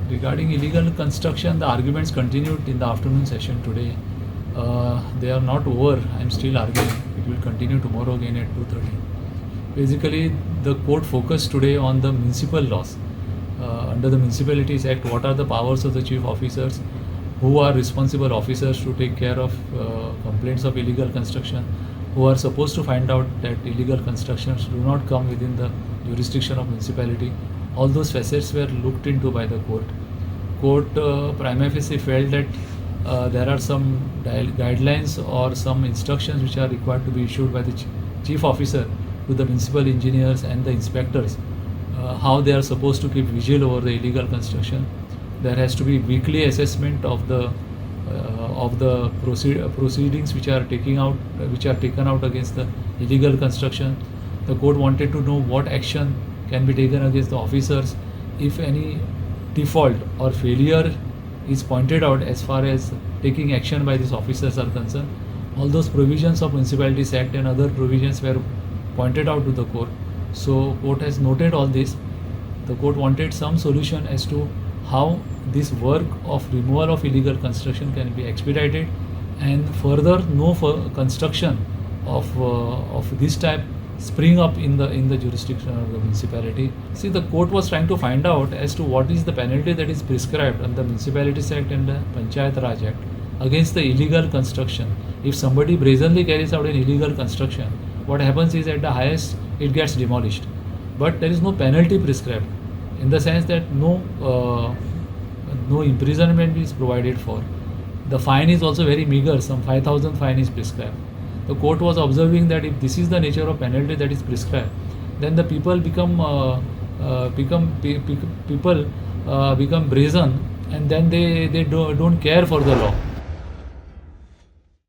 Regarding illegal construction, the arguments continued in the afternoon session today. They are not over. I'm still arguing. It will continue tomorrow again at 2:30. Basically, the court focused today on the municipal laws. Under the Municipalities Act, what are the powers of the chief officers? Who are responsible officers to take care of complaints of illegal construction? Who are supposed to find out that illegal constructions do not come within the jurisdiction of municipality? All those facets were looked into by the court. Court prima facie felt that there are some guidelines or some instructions which are required to be issued by the chief officer to the municipal engineers and the inspectors, how they are supposed to keep vigil over the illegal construction. There has to be weekly assessment of the proceedings which are taken out against the illegal construction. The court wanted to know what action can be taken against the officers if any default or failure is pointed out as far as taking action by these officers are concerned. All those provisions of Municipalities Act and other provisions were pointed out to the court. So court has noted all this. The court wanted some solution as to how this work of removal of illegal construction can be expedited, and further no construction of this type spring up in the jurisdiction of the municipality. See, the court was trying to find out as to what is the penalty that is prescribed under the Municipalities Act and the Panchayat Raj Act against the illegal construction. If somebody brazenly carries out an illegal construction, what happens is at the highest it gets demolished, but there is no penalty prescribed, in the sense that no imprisonment is provided for. The fine is also very meager. Some 5,000 fine is prescribed. The court was observing that if this is the nature of penalty that is prescribed, then the people become brazen, and then they don't care for the law.